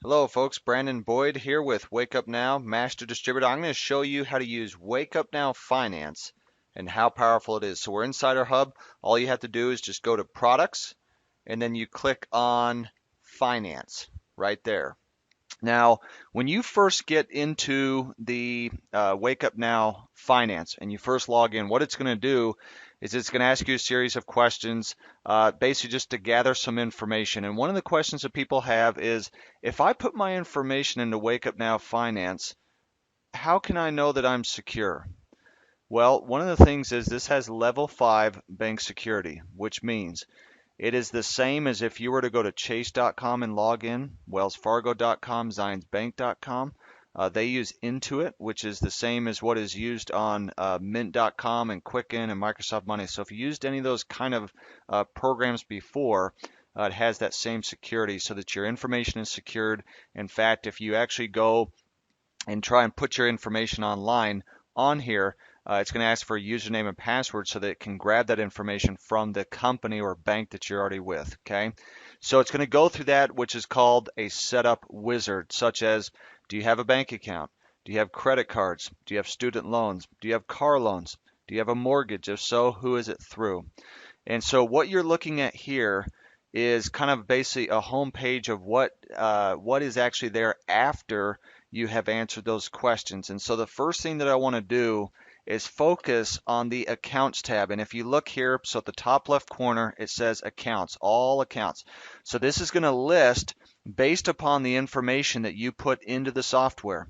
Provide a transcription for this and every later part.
Hello folks, Brandon Boyd here with Wake Up Now Master Distributor. I'm going to show you how to use Wake Up Now Finance and how powerful it is. So we're inside our hub. All you have to do is just go to products and then you click on finance right there. Now, when you first get into the Wake Up Now Finance and you first log in, what it's going to do is it's going to ask you a series of questions, basically just to gather some information. And one of the questions that people have is, if I put my information into Wake Up Now Finance, how can I know that I'm secure? Well, one of the things is this has level 5 bank security, which means it is the same as if you were to go to chase.com and log in, wellsfargo.com, zionsbank.com. They use Intuit, which is the same as what is used on mint.com and Quicken and Microsoft Money. So if you used any of those kind of programs before, it has that same security so that your information is secured. In fact, if you actually go and try and put your information online on here, it's going to ask for a username and password so that it can grab that information from the company or bank that you're already with. Okay, so it's going to go through that, which is called a setup wizard, such as, do you have a bank account? Do you have credit cards? Do you have student loans? Do you have car loans? Do you have a mortgage? If so, who is it through? And so what you're looking at here is kind of basically a home page of what is actually there after you have answered those questions. And so the first thing that I want to do is focus on the accounts tab. And if you look here, so at the top left corner, it says accounts, all accounts. So this is going to list based upon the information that you put into the software.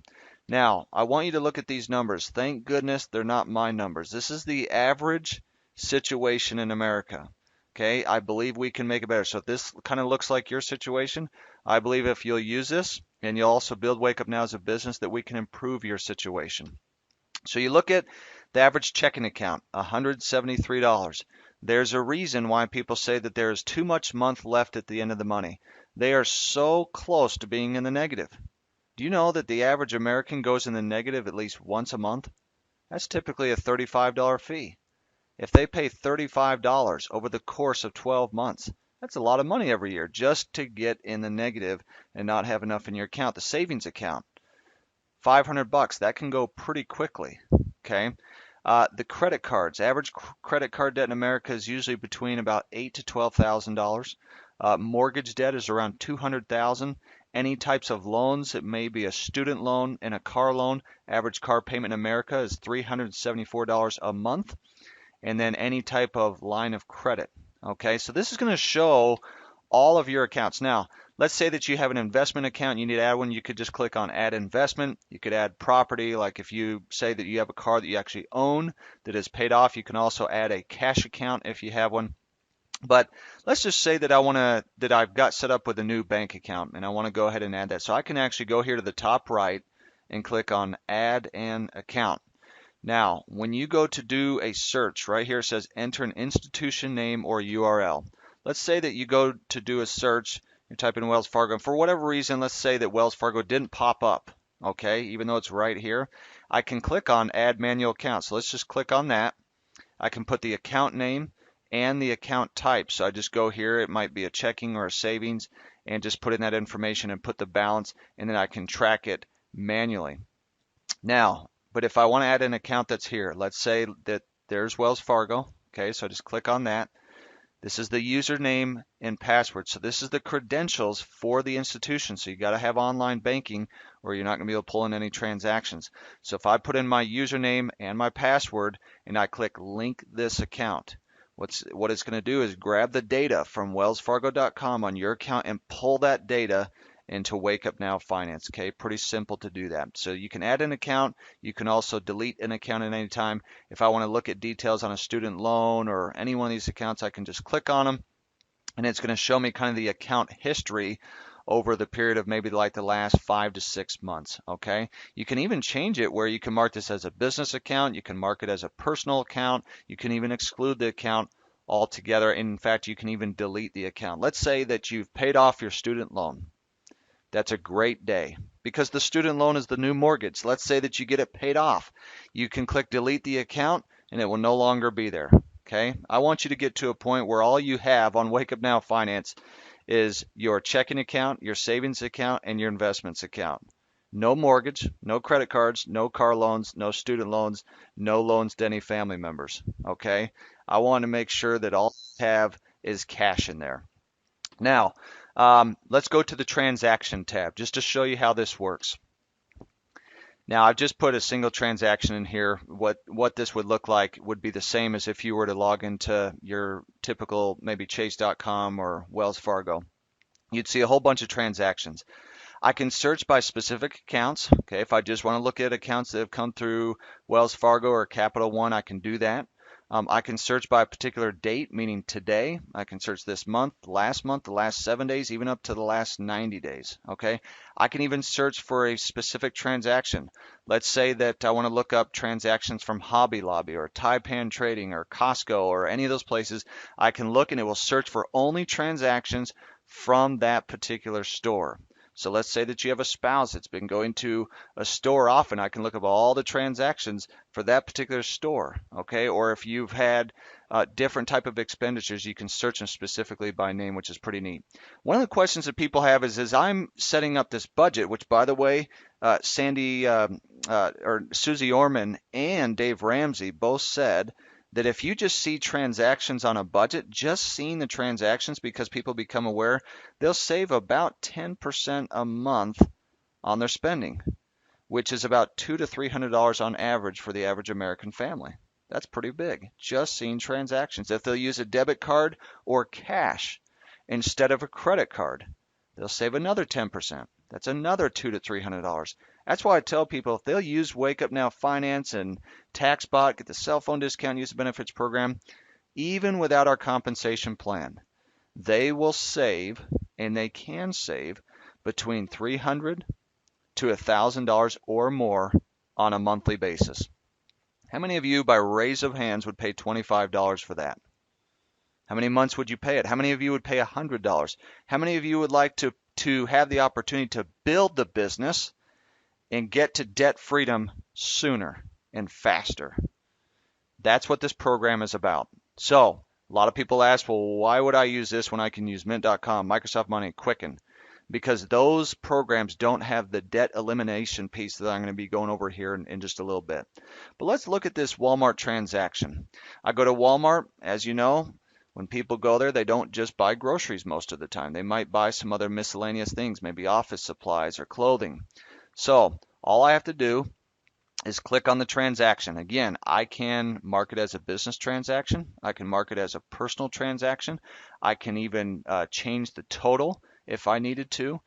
Now, I want you to look at these numbers. Thank goodness they're not my numbers. This is the average situation in America. Okay, I believe we can make it better. So if this kind of looks like your situation, I believe if you'll use this and you'll also build Wake Up Now as a business, that we can improve your situation. So you look at the average checking account, $173. There's a reason why people say that there is too much month left at the end of the money. They are so close to being in the negative. Do you know that the average American goes in the negative at least once a month? That's typically a $35 fee. If they pay $35 over the course of 12 months, that's a lot of money every year just to get in the negative and not have enough in your account. The savings account, $500, that can go pretty quickly. Okay. The credit cards, average credit card debt in America is usually between about $8,000 to $12,000. Mortgage debt is around $200,000. Any types of loans, it may be a student loan and a car loan. Average car payment in America is $374 a month. And then any type of line of credit. Okay, so this is going to show all of your accounts. Now, let's say that you have an investment account, you need to add one, you could just click on add investment. You could add property, like if you say that you have a car that you actually own that is paid off, you can also add a cash account if you have one. But let's just say that I've got set up with a new bank account and I want to go ahead and add that. So I can actually go here to the top right and click on add an account. Now, when you go to do a search, right here it says enter an institution name or URL. Let's say that you go to do a search, you type in Wells Fargo, and for whatever reason, let's say that Wells Fargo didn't pop up, okay, even though it's right here. I can click on add manual account. So let's just click on that. I can put the account name and the account type. So I just go here, it might be a checking or a savings, and just put in that information and put the balance, and then I can track it manually. Now, but if I want to add an account that's here, let's say that there's Wells Fargo. Okay, so I just click on that. This is the username and password. So this is the credentials for the institution. So you got to have online banking or you're not going to be able to pull in any transactions. So if I put in my username and my password and I click link this account, what it's going to do is grab the data from wellsfargo.com on your account and pull that data into Wake Up Now Finance. Okay, pretty simple to do that. So you can add an account. You can also delete an account at any time. If I want to look at details on a student loan or any one of these accounts, I can just click on them and it's going to show me kind of the account history over the period of maybe like the last 5 to 6 months. Okay, you can even change it where you can mark this as a business account. You can mark it as a personal account. You can even exclude the account altogether. In fact, you can even delete the account. Let's say that you've paid off your student loan. That's a great day because the student loan is the new mortgage. Let's say that you get it paid off. You can click delete the account and it will no longer be there. Okay, I want you to get to a point where all you have on Wake Up Now Finance is your checking account, your savings account, and your investments account. No mortgage, no credit cards, no car loans, no student loans, no loans to any family members. Okay? I want to make sure that all I have is cash in there. Now, let's go to the transaction tab just to show you how this works. Now, I've just put a single transaction in here. What this would look like would be the same as if you were to log into your typical maybe Chase.com or Wells Fargo. You'd see a whole bunch of transactions. I can search by specific accounts. Okay, if I just want to look at accounts that have come through Wells Fargo or Capital One, I can do that. I can search by a particular date, meaning today. I can search this month, the last 7 days, even up to the last 90 days. Okay, I can even search for a specific transaction. Let's say that I want to look up transactions from Hobby Lobby or Taipan Trading or Costco or any of those places. I can look and it will search for only transactions from that particular store. So let's say that you have a spouse that's been going to a store often. I can look up all the transactions for that particular store, okay? Or if you've had different type of expenditures, you can search them specifically by name, which is pretty neat. One of the questions that people have is, as I'm setting up this budget, which by the way, Susie Orman and Dave Ramsey both said that if you just see transactions on a budget, just seeing the transactions because people become aware, they'll save about 10% a month on their spending, which is about $200 to $300 on average for the average American family. That's pretty big, just seeing transactions. If they'll use a debit card or cash instead of a credit card, they'll save another 10%. That's another $200 to $300. That's why I tell people if they'll use WakeUpNow Finance and TaxBot, get the cell phone discount, use the benefits program, even without our compensation plan, they will save, and they can save, between $300 to $1,000 or more on a monthly basis. How many of you, by raise of hands, would pay $25 for that? How many months would you pay it? How many of you would pay $100? How many of you would like to have the opportunity to build the business and get to debt freedom sooner and faster? That's what this program is about. So a lot of people ask, well, why would I use this when I can use Mint.com, Microsoft Money, Quicken? Because those programs don't have the debt elimination piece that I'm going to be going over here in just a little bit. But let's look at this Walmart transaction. I go to Walmart, as you know. When people go there, they don't just buy groceries most of the time. They might buy some other miscellaneous things, maybe office supplies or clothing. So all I have to do is click on the transaction. Again, I can mark it as a business transaction. I can mark it as a personal transaction. I can even change the total if I needed to.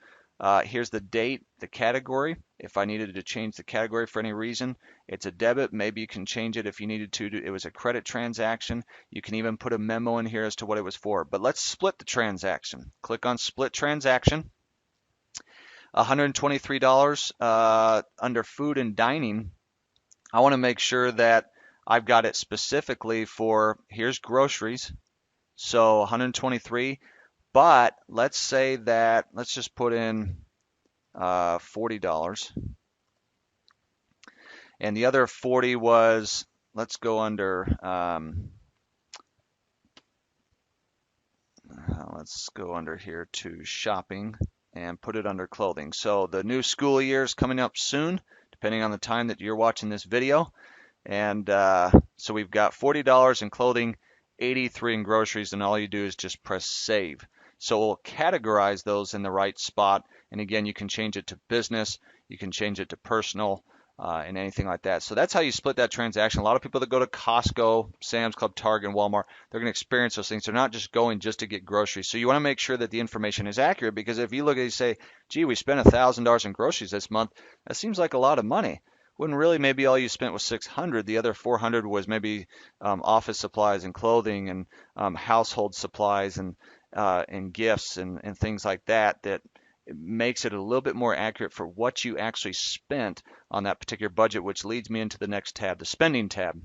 Here's the date, the category. If I needed to change the category for any reason, it's a debit. Maybe you can change it if you needed to. It was a credit transaction. You can even put a memo in here as to what it was for. But let's split the transaction. Click on split transaction. $123 under food and dining. I want to make sure that I've got it specifically for, here's groceries. So 123. But let's say that, let's just put in $40. And the other 40 was, let's go under, let's go under here to shopping and put it under clothing. So the new school year is coming up soon, depending on the time that you're watching this video. And so we've got $40 in clothing, 83 in groceries, and all you do is just press save. So we'll categorize those in the right spot. And again, you can change it to business, you can change it to personal, and anything like that. So that's how you split that transaction. A lot of people that go to Costco, Sam's Club, Target, and Walmart, they're going to experience those things. They're not just going just to get groceries. So you want to make sure that the information is accurate, because if you look at it and say, gee, we spent $1,000 in groceries this month, that seems like a lot of money. When really maybe all you spent was $600. The other $400 was maybe office supplies and clothing and household supplies and gifts and things like that. That makes it a little bit more accurate for what you actually spent on that particular budget, which leads me into the next tab, the spending tab.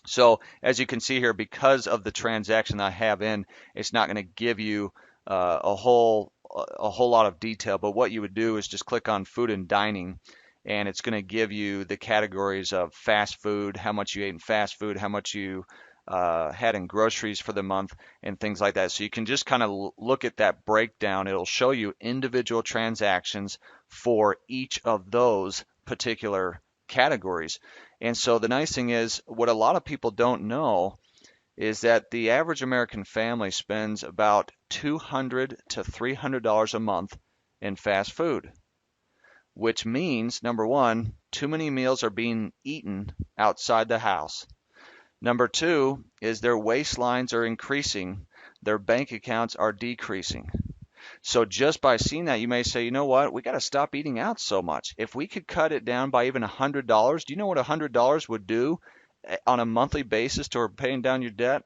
So as you can see here, because of the transaction I have in, it's not going to give you a whole lot of detail. But what you would do is just click on food and dining, and it's going to give you the categories of fast food, how much you ate in fast food, how much you had in groceries for the month and things like that. So you can just kind of look at that breakdown. It'll show you individual transactions for each of those particular categories. And so the nice thing is, what a lot of people don't know is that the average American family spends about $200 to $300 a month in fast food, which means, number one, too many meals are being eaten outside the house. Number two is their waistlines are increasing, their bank accounts are decreasing. So just by seeing that, you may say, you know what, we got to stop eating out so much. If we could cut it down by even $100, do you know what $100 would do on a monthly basis toward paying down your debt?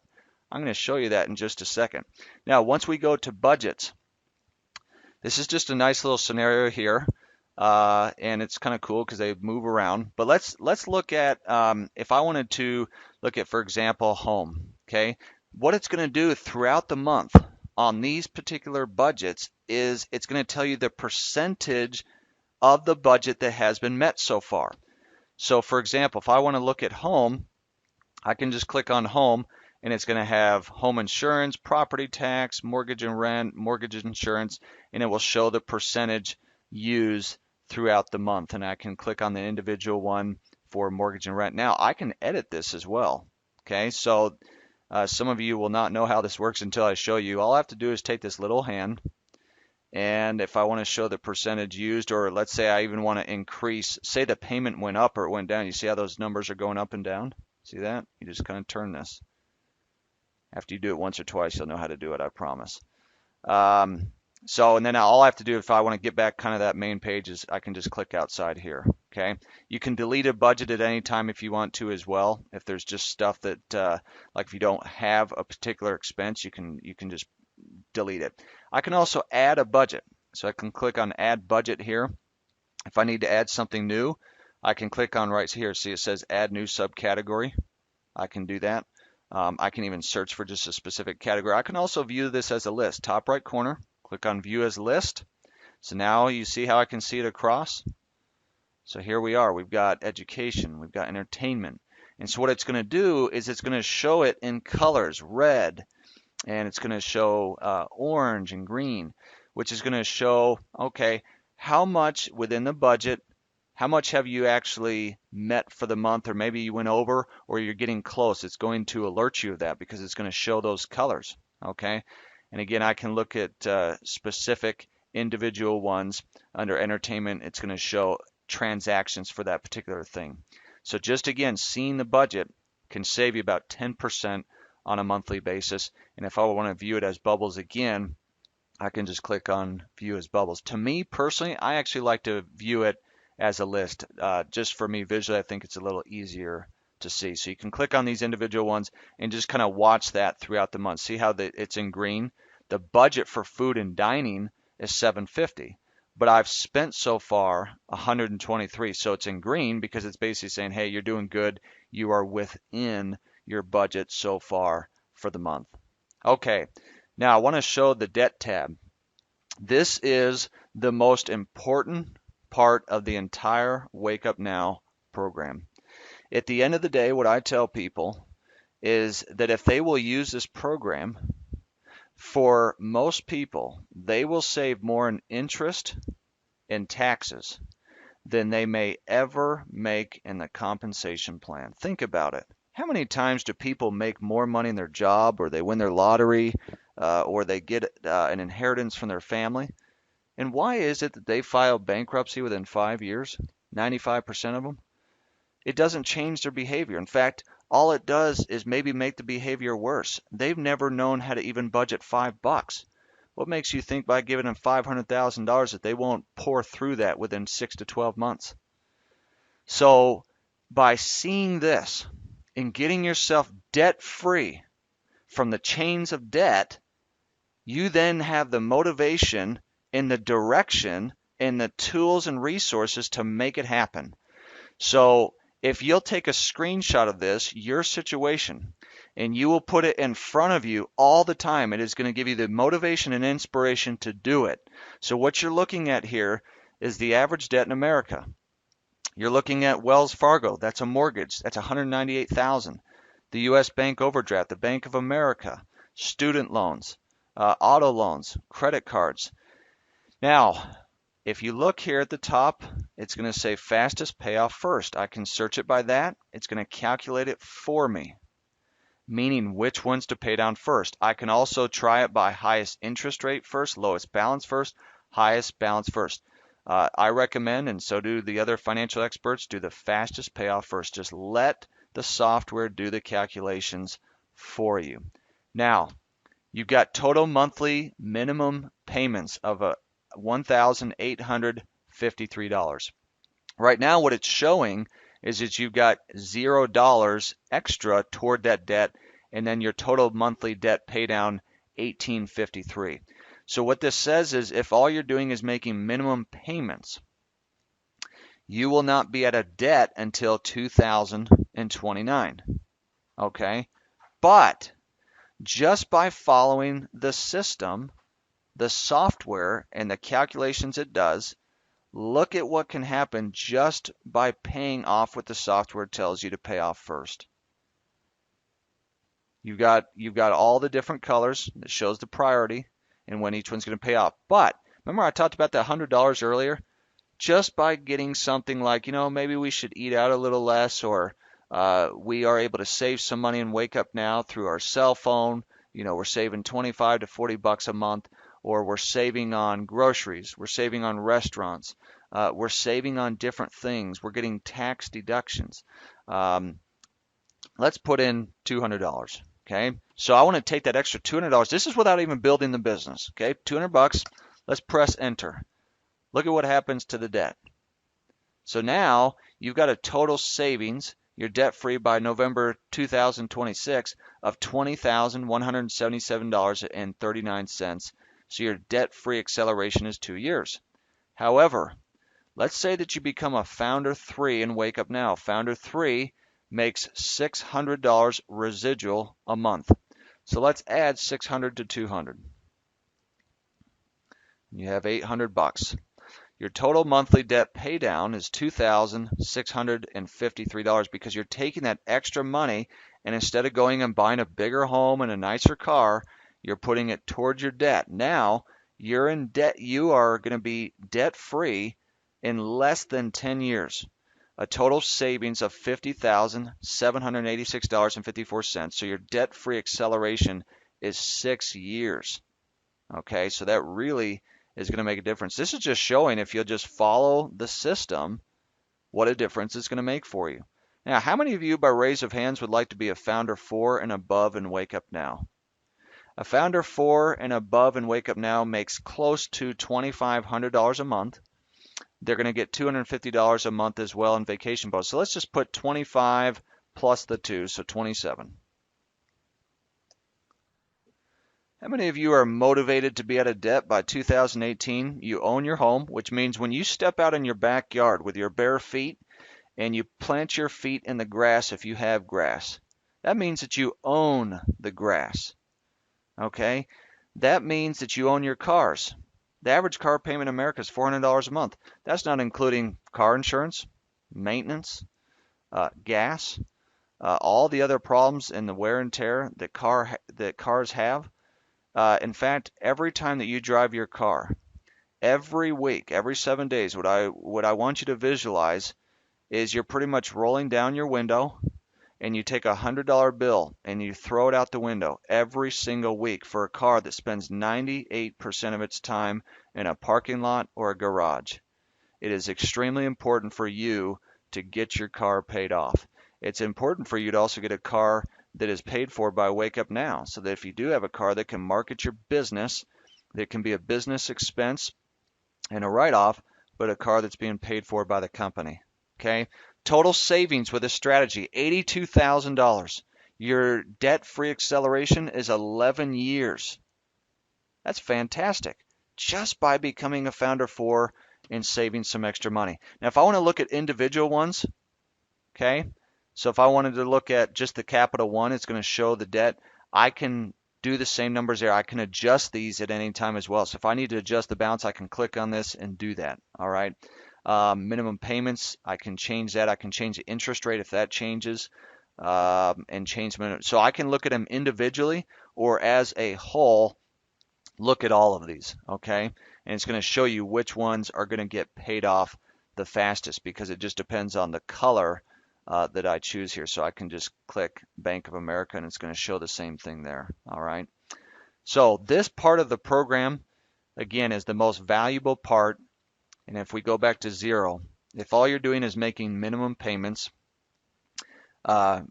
I'm going to show you that in just a second. Now, once we go to budgets, this is just a nice little scenario here, and it's kind of cool because they move around. But let's look at if I wanted to look at, for example, home. Okay, what it's going to do throughout the month on these particular budgets is it's going to tell you the percentage of the budget that has been met so far. So, for example, if I want to look at home, I can just click on home, and it's going to have home insurance, property tax, mortgage and rent, mortgage insurance, and it will show the percentage used throughout the month. And I can click on the individual one for mortgage and rent. Now I can edit this as well. Okay, so some of you will not know how this works until I show you. All I have to do is take this little hand, and if I want to show the percentage used, or let's say I even want to increase, say the payment went up or it went down. You see how those numbers are going up and down? See that? You just kind of turn this. After you do it once or twice, you'll know how to do it, I promise. And then all I have to do if I want to get back kind of that main page is I can just click outside here. Okay. You can delete a budget at any time if you want to as well. If there's just stuff that, like if you don't have a particular expense, you can just delete it. I can also add a budget. So I can click on Add Budget here. If I need to add something new, I can click on right here. See, it says Add New Subcategory. I can do that. I can even search for just a specific category. I can also view this as a list. Top right corner, click on View as List. So now you see how I can see it across. So here we are. We've got education. We've got entertainment. And so what it's going to do is it's going to show it in colors, red, and it's going to show orange and green, which is going to show, okay, how much within the budget, how much have you actually met for the month, or maybe you went over or you're getting close. It's going to alert you of that because it's going to show those colors, okay? And again, I can look at specific individual ones. Under entertainment, it's going to show transactions for that particular thing. So just again, seeing the budget can save you about 10% on a monthly basis. And if I want to view it as bubbles again, I can just click on View as Bubbles. To me personally, I actually like to view it as a list. Just for me visually, I think it's a little easier to see. So you can click on these individual ones and just kind of watch that throughout the month. See how it's in green? The budget for food and dining is $750, but I've spent so far $123. So it's in green because it's basically saying, hey, you're doing good. You are within your budget so far for the month. Okay, now I want to show the debt tab. This is the most important part of the entire Wake Up Now program. At the end of the day, what I tell people is that if they will use this program, for most people, they will save more in interest and taxes than they may ever make in the compensation plan. Think about it. How many times do people make more money in their job, or they win their lottery, or they get an inheritance from their family? And why is it that they file bankruptcy within 5 years, 95% of them? It doesn't change their behavior. In fact, all it does is maybe make the behavior worse. They've never known how to even budget $5. What makes you think by giving them $500,000 that they won't pour through that within 6 to 12 months? So by seeing this and getting yourself debt-free from the chains of debt, you then have the motivation and the direction and the tools and resources to make it happen. So if you'll take a screenshot of this, your situation, and you will put it in front of you all the time, it is going to give you the motivation and inspiration to do it. So what you're looking at here is the average debt in America. You're looking at Wells Fargo. That's a mortgage. That's $198,000. the U.S. Bank overdraft, the Bank of America, student loans, auto loans, credit cards. Now, if you look here at the top, it's going to say fastest payoff first. I can search it by that. It's going to calculate it for me, meaning which ones to pay down first. I can also try it by highest interest rate first, lowest balance first, highest balance first. I recommend, and so do the other financial experts, do the fastest payoff first. Just let the software do the calculations for you. Now, you've got total monthly minimum payments of $1,853. Right now, what it's showing is that you've got $0 extra toward that debt, and then your total monthly debt pay down $1,853. So what this says is if all you're doing is making minimum payments, you will not be at a debt until 2029. Okay? But just by following the system, the software, and the calculations it does, look at what can happen just by paying off what the software tells you to pay off first. You've got all the different colors that shows the priority and when each one's going to pay off. But remember I talked about that $100 earlier? Just by getting something like, maybe we should eat out a little less, or we are able to save some money in Wake Up Now through our cell phone. We're saving 25 to 40 bucks a month, or we're saving on groceries, we're saving on restaurants, we're saving on different things, we're getting tax deductions. Let's put in $200. Okay, so I want to take that extra $200. This is without even building the business. Okay, 200 bucks. Let's press enter. Look at what happens to the debt. So now you've got a total savings, you're debt free by November 2026 of $20,177.39. So your debt free acceleration is 2 years. However, let's say that you become a Founder 3 in Wake Up Now. Founder 3 makes $600 residual a month. So let's add 600 to 200. You have 800 bucks. Your total monthly debt pay down is $2,653 because you're taking that extra money, and instead of going and buying a bigger home and a nicer car, you're putting it towards your debt. Now you're in debt. You are going to be debt free in less than 10 years. A total savings of $50,786.54. So your debt-free acceleration is 6 years. Okay, so that really is going to make a difference. This is just showing, if you'll just follow the system, what a difference it's going to make for you. Now, how many of you, by raise of hands, would like to be a Founder 4 and above in Wake Up Now? A Founder 4 and above in Wake Up Now makes close to $2,500 a month. They're going to get $250 a month as well in vacation bonus. So let's just put 25 plus the 2, so 27. How many of you are motivated to be out of debt by 2018? You own your home, which means when you step out in your backyard with your bare feet and you plant your feet in the grass, if you have grass, that means that you own the grass. Okay? That means that you own your cars. The average car payment in America is $400 a month. That's not including car insurance, maintenance, gas, all the other problems and the wear and tear that cars have. In fact, every time that you drive your car, every week, every 7 days, what I want you to visualize is you're pretty much rolling down your window and you take a $100 bill and you throw it out the window every single week for a car that spends 98% of its time in a parking lot or a garage. It is extremely important for you to get your car paid off. It's important for you to also get a car that is paid for by Wake Up Now, so that if you do have a car that can market your business, that can be a business expense and a write-off, but a car that's being paid for by the company. Okay? Total savings with this strategy, $82,000. Your debt-free acceleration is 11 years. That's fantastic. Just by becoming a Founder 4 and saving some extra money. Now, if I want to look at individual ones, okay, so if I wanted to look at just the Capital One, it's going to show the debt. I can do the same numbers there. I can adjust these at any time as well. So if I need to adjust the balance, I can click on this and do that. All right. Minimum payments, I can change that. I can change the interest rate if that changes. and change them. So I can look at them individually or as a whole, look at all of these, okay? And it's going to show you which ones are going to get paid off the fastest because it just depends on the color that I choose here. So I can just click Bank of America and it's going to show the same thing there, all right? So this part of the program, again, is the most valuable part. And if we go back to zero, if all you're doing is making minimum payments,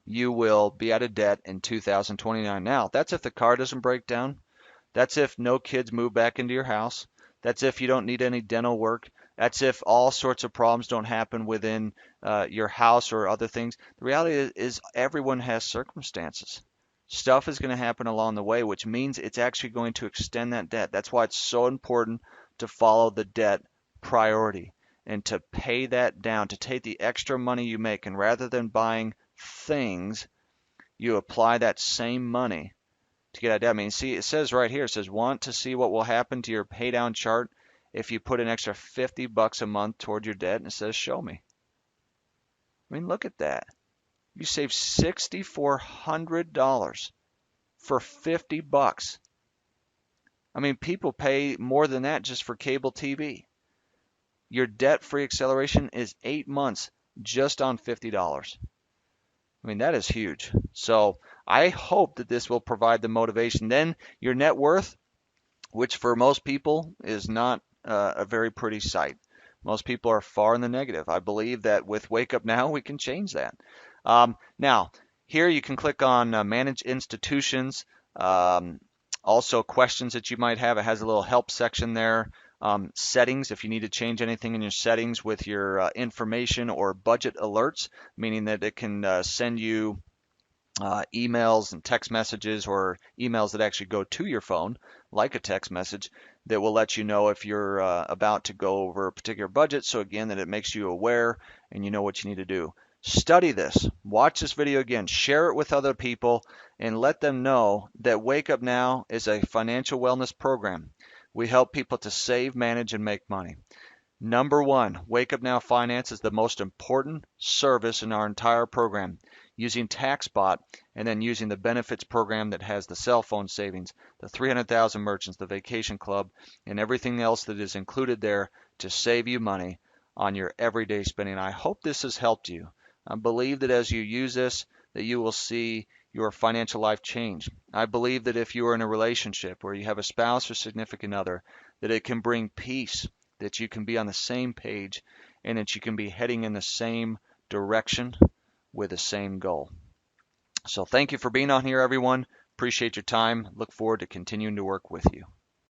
you will be out of debt in 2029. Now, that's if the car doesn't break down. That's if no kids move back into your house. That's if you don't need any dental work. That's if all sorts of problems don't happen within your house or other things. The reality is everyone has circumstances. Stuff is going to happen along the way, which means it's actually going to extend that debt. That's why it's so important to follow the debt priority and to pay that down, to take the extra money you make, and rather than buying things, you apply that same money to get out of debt. I mean, see, it says right here, it says, want to see what will happen to your pay down chart if you put an extra $50 a month toward your debt? And it says, show me. I mean, look at that. You save $6,400 for $50. I mean, people pay more than that just for cable TV. Your debt-free acceleration is 8 months just on $50. I mean, that is huge. So I hope that this will provide the motivation. Then your net worth, which for most people is not a very pretty sight. Most people are far in the negative. I believe that with Wake Up Now, we can change that. Now, here you can click on Manage Institutions. Also, questions that you might have. It has a little help section there. Settings, if you need to change anything in your settings with your information or budget alerts, meaning that it can send you emails and text messages or emails that actually go to your phone, like a text message, that will let you know if you're about to go over a particular budget. So again, that it makes you aware and you know what you need to do. Study this, watch this video again, share it with other people, and let them know that Wake Up Now is a financial wellness program. We help people to save, manage, and make money. Number one, Wake Up Now Finance is the most important service in our entire program. Using TaxBot and then using the benefits program that has the cell phone savings, the 300,000 merchants, the vacation club, and everything else that is included there to save you money on your everyday spending. I hope this has helped you. I believe that as you use this, that you will see your financial life change. I believe that if you are in a relationship where you have a spouse or significant other, that it can bring peace, that you can be on the same page, and that you can be heading in the same direction with the same goal. So thank you for being on here, everyone. Appreciate your time. Look forward to continuing to work with you.